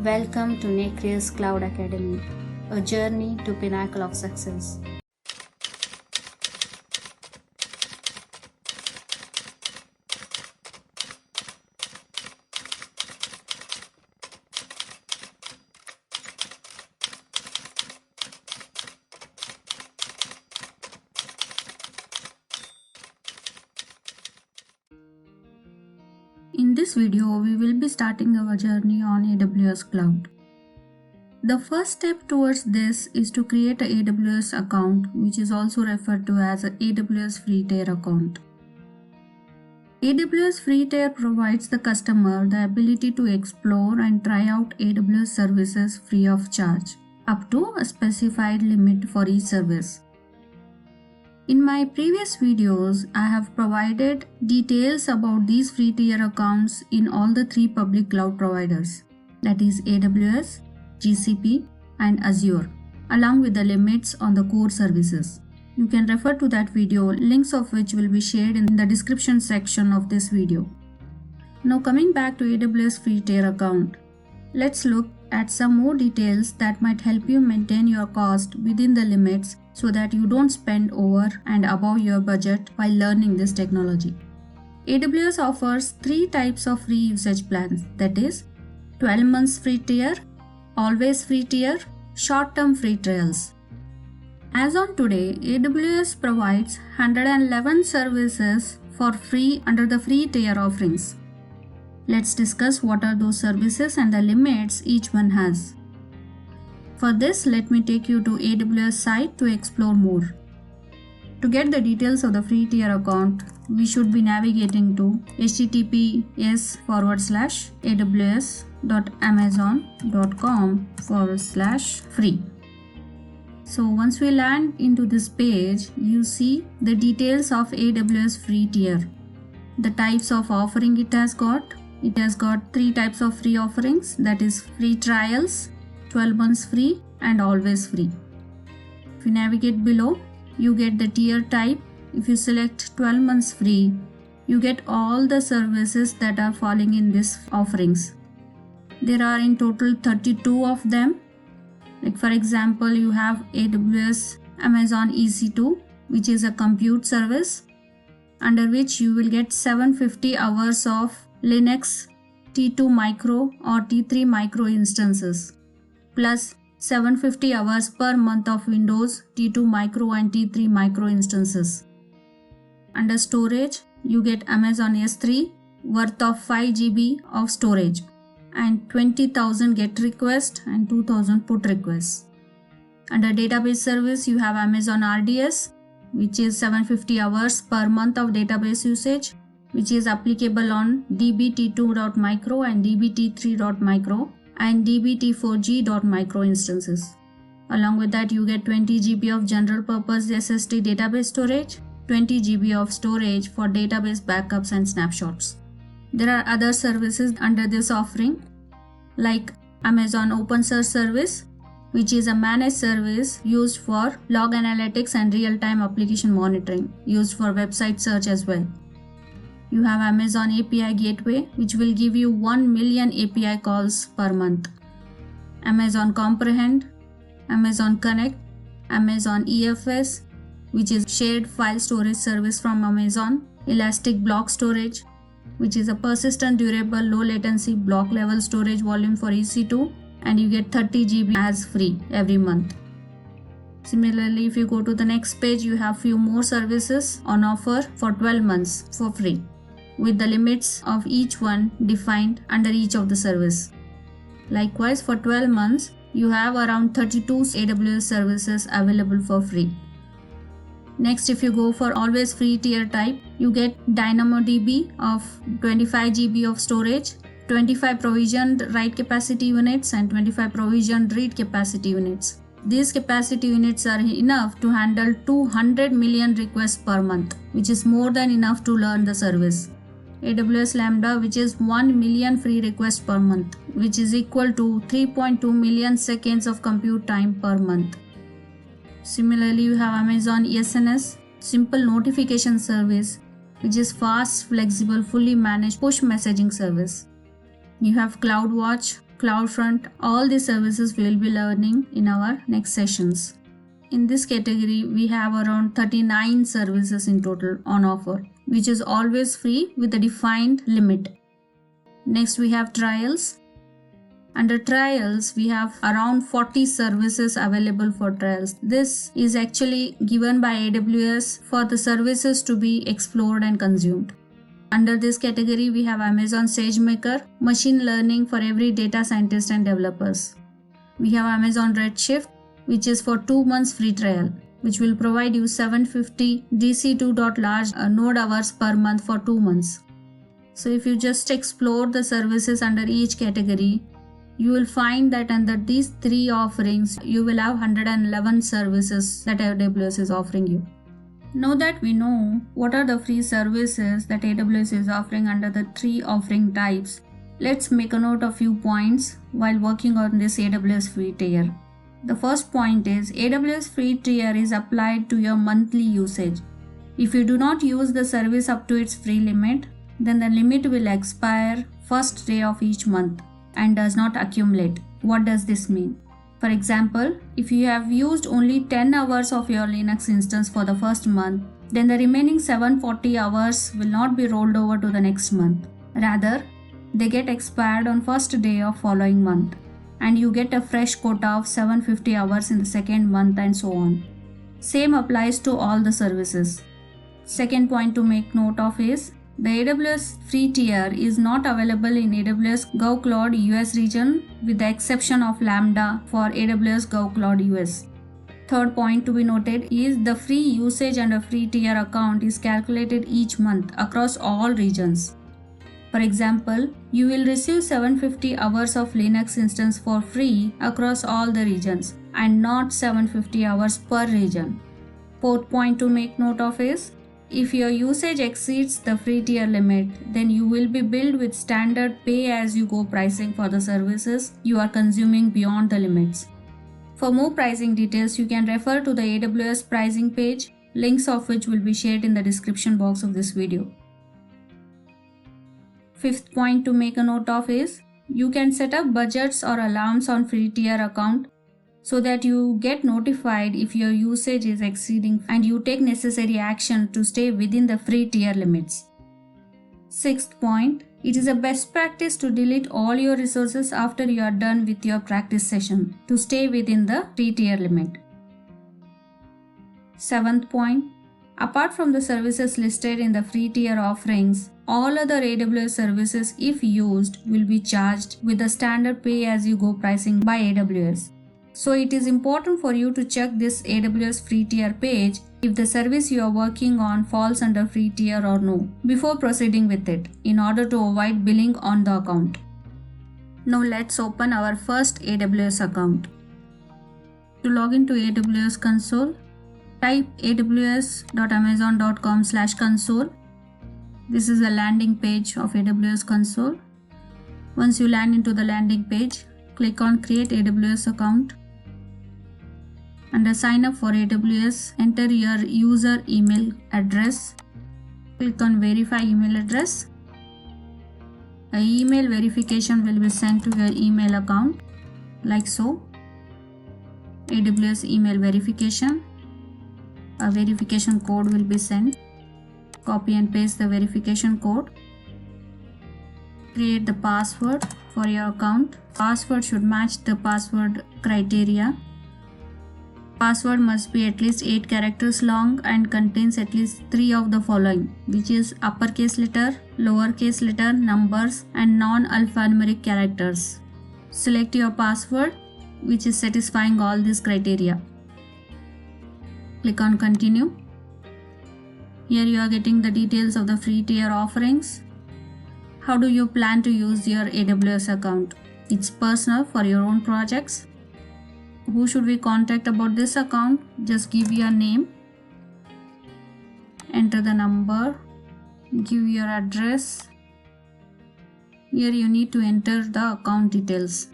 Welcome to Nacrius Cloud Academy, a journey to pinnacle of success. In this video, we will be starting our journey on AWS Cloud. The first step towards this is to create an AWS account, which is also referred to as an AWS Free Tier account. AWS Free Tier provides the customer the ability to explore and try out AWS services free of charge, up to a specified limit for each service. In my previous videos, I have provided details about these free tier accounts in all the three public cloud providers, that is AWS, GCP and Azure, along with the limits on the core services. You can refer to that video, links of which will be shared in the description section of this video. Now coming back to AWS free tier account, let's look at some more details that might help you maintain your cost within the limits so that you don't spend over and above your budget while learning this technology. AWS offers three types of free usage plans, that is 12 months free tier, always free tier, short-term free trials. As on today, AWS provides 111 services for free under the free tier offerings. Let's discuss what are those services and the limits each one has. For this, let me take you to AWS site to explore more. To get the details of the free tier account, we should be navigating to https://aws.amazon.com/free. So once we land into this page, you see the details of AWS free tier. The types of offering it has got. It has got three types of free offerings, that is free trials, 12 months free and always free. If you navigate below, you get the tier type. If you select 12 months free, you get all the services that are falling in these offerings. There are in total 32 of them. Like for example, you have AWS Amazon EC2, which is a compute service, under which you will get 750 hours of Linux T2 micro or T3 micro instances, plus 750 hours per month of Windows T2 micro and T3 micro instances. Under storage, you get Amazon S3 worth of 5 GB of storage and 20,000 GET requests and 2,000 PUT requests. Under database service, you have Amazon RDS, which is 750 hours per month of database usage, which is applicable on dbt2.micro and dbt3.micro and dbt4g.micro instances. Along with that, you get 20 GB of general purpose SSD database storage, 20 GB of storage for database backups and snapshots. There are other services under this offering, like Amazon OpenSearch service, which is a managed service used for log analytics and real-time application monitoring, used for website search as well. You have Amazon API Gateway, which will give you 1 million API calls per month. Amazon Comprehend, Amazon Connect, Amazon EFS, which is shared file storage service from Amazon, Elastic Block Storage, which is a persistent, durable, low latency block level storage volume for EC2, and you get 30 GB as free every month. Similarly, if you go to the next page, you have few more services on offer for 12 months for free, with the limits of each one defined under each of the service. Likewise, for 12 months, you have around 32 AWS services available for free. Next, if you go for always free tier type, you get DynamoDB of 25 GB of storage, 25 provisioned write capacity units and 25 provisioned read capacity units. These capacity units are enough to handle 200 million requests per month, which is more than enough to learn the service. AWS Lambda, which is 1 million free requests per month, which is equal to 3.2 million seconds of compute time per month. Similarly, you have Amazon ESNS, simple notification service, which is fast, flexible, fully managed push messaging service. You have CloudWatch, CloudFront, all these services we will be learning in our next sessions. In this category, we have around 39 services in total on offer, which is always free with a defined limit. Next, we have trials. Under trials, we have around 40 services available for trials. This is actually given by AWS for the services to be explored and consumed. Under this category, we have Amazon SageMaker, machine learning for every data scientist and developers. We have Amazon Redshift, which is for 2 months free trial, which will provide you 750 DC2.large node hours per month for 2 months. So if you just explore the services under each category, you will find that under these 3 offerings, you will have 111 services that AWS is offering you. Now that we know what are the free services that AWS is offering under the 3 offering types, let's make a note of few points while working on this AWS Free Tier. The first point is AWS Free Tier is applied to your monthly usage. If you do not use the service up to its free limit, then the limit will expire first day of each month and does not accumulate. What does this mean? For example, if you have used only 10 hours of your Linux instance for the first month, then the remaining 740 hours will not be rolled over to the next month. Rather, they get expired on first day of following month, and you get a fresh quota of 750 hours in the second month and so on. Same applies to all the services. Second point to make note of is the AWS Free Tier is not available in AWS GovCloud US region with the exception of Lambda for AWS GovCloud US. Third point to be noted is the free usage under free tier account is calculated each month across all regions. For example, you will receive 750 hours of Linux instance for free across all the regions and not 750 hours per region. Fourth point to make note of is if your usage exceeds the free tier limit, then you will be billed with standard pay-as-you-go pricing for the services you are consuming beyond the limits. For more pricing details, you can refer to the AWS pricing page, links of which will be shared in the description box of this video. Fifth point to make a note of is you can set up budgets or alarms on free tier account so that you get notified if your usage is exceeding and you take necessary action to stay within the free tier limits. Sixth point, it is a best practice to delete all your resources after you are done with your practice session to stay within the free tier limit. Seventh point, apart from the services listed in the free tier offerings, all other AWS services, if used, will be charged with the standard pay-as-you-go pricing by AWS. So it is important for you to check this AWS Free Tier page if the service you are working on falls under free tier or no before proceeding with it in order to avoid billing on the account. Now let's open our first AWS account. To log into AWS Console, type aws.amazon.com/console. This is a landing page of AWS Console. Once you land into the landing page, click on Create AWS account. Under Sign up for AWS, enter your user email address. Click on Verify email address. An email verification will be sent to your email account, like so. AWS email verification. A verification code will be sent. Copy and paste the verification code. Create the password for your account. Password should match the password criteria. Password must be at least 8 characters long and contains at least 3 of the following, which is uppercase letter, lowercase letter, numbers, and non-alphanumeric characters. Select your password, which is satisfying all these criteria. Click on Continue. Here you are getting the details of the free tier offerings. How do you plan to use your AWS account? It's personal for your own projects. Who should we contact about this account? Just give your name, enter the number, give your address. Here you need to enter the account details.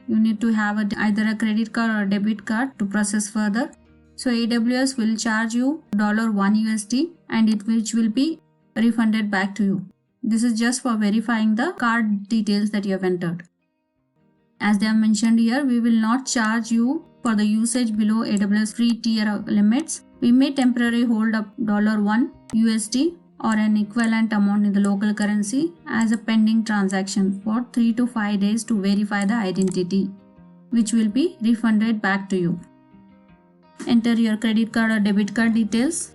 You need to have either a credit card or a debit card to process further. So AWS will charge you $1 USD and which will be refunded back to you. This is just for verifying the card details that you have entered. As they have mentioned here, we will not charge you for the usage below AWS free tier limits. We may temporarily hold up $1 USD or an equivalent amount in the local currency as a pending transaction for 3 to 5 days to verify the identity, which will be refunded back to you. Enter your credit card or debit card details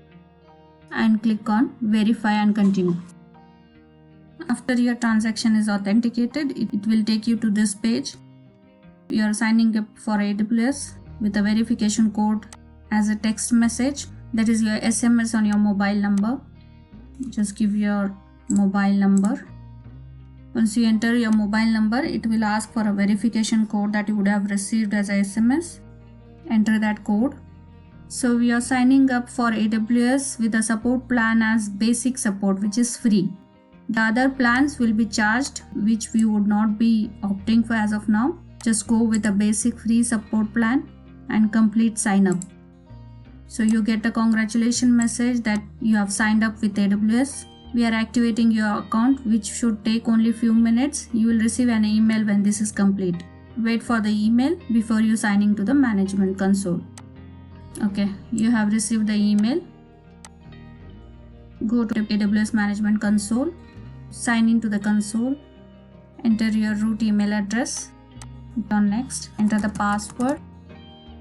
and click on verify and continue. After your transaction is authenticated, it will take you to this page. You are signing up for AWS with a verification code as a text message, that is your SMS on your mobile number. Just give your mobile number. Once you enter your mobile number, it will ask for a verification code that you would have received as a SMS. Enter that code. So we are signing up for AWS with a support plan as basic support, which is free. The other plans will be charged, which we would not be opting for as of now. Just go with a basic free support plan and complete sign up. So you get a congratulations message that you have signed up with AWS. We are activating your account, which should take only few minutes. You will receive an email when this is complete. Wait for the email before you signing to the management console. Okay, you have received the email. Go to AWS management console, sign into the console, enter your root email address, click on next, enter the password,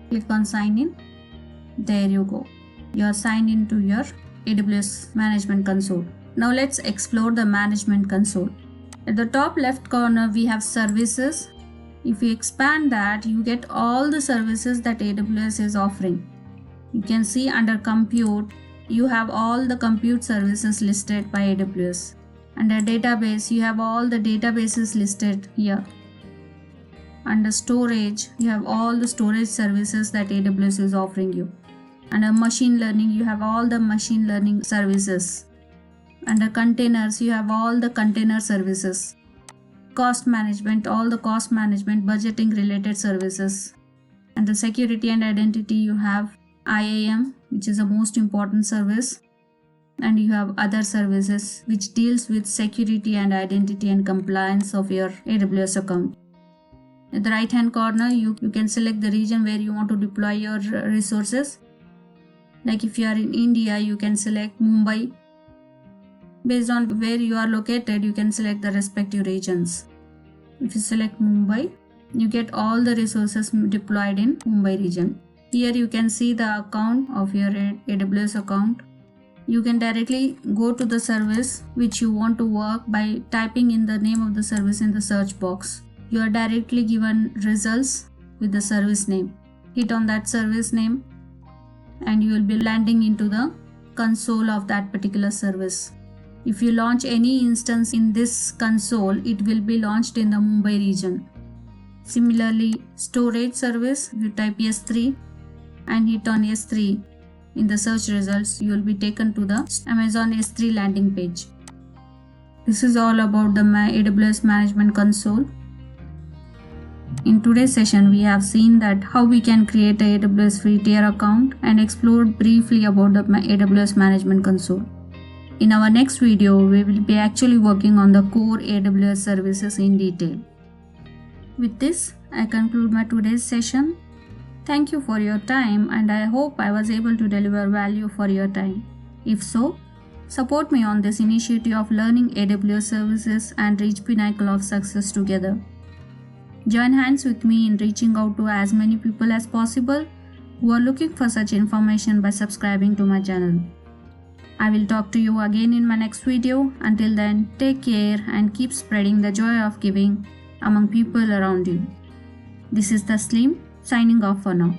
click on sign in. There you go. You are signed into your AWS management console. Now let's explore the management console. At the top left corner we have services. If you expand that, you get all the services that AWS is offering. You can see under compute, you have all the compute services listed by AWS. Under database, you have all the databases listed here. Under storage, you have all the storage services that AWS is offering you. Under machine learning, you have all the machine learning services. Under containers, you have all the container services. Cost management, all the cost management, budgeting related services. Under security and identity, you have IAM, which is the most important service. And you have other services which deals with security and identity and compliance of your AWS account. At the right hand corner, you can select the region where you want to deploy your resources. Like if you are in India, you can select Mumbai. Based on where you are located, you can select the respective regions. If you select Mumbai, you get all the resources deployed in Mumbai region. Here you can see the account of your AWS account. You can directly go to the service which you want to work by typing in the name of the service in the search box. You are directly given results with the service name. Hit on that service name and you will be landing into the console of that particular service. If you launch any instance in this console, it will be launched in the Mumbai region. Similarly, storage service, if you type S3 and hit on S3 in the search results, you will be taken to the Amazon S3 landing page. This is all about the AWS Management Console. In today's session, we have seen that how we can create a AWS Free Tier account and explored briefly about the AWS Management Console. In our next video, we will be actually working on the core AWS services in detail. With this, I conclude my today's session. Thank you for your time and I hope I was able to deliver value for your time. If so, support me on this initiative of learning AWS services and reach pinnacle of success together. Join hands with me in reaching out to as many people as possible who are looking for such information by subscribing to my channel. I will talk to you again in my next video. Until then, take care and keep spreading the joy of giving among people around you. This is Taslim signing off for now.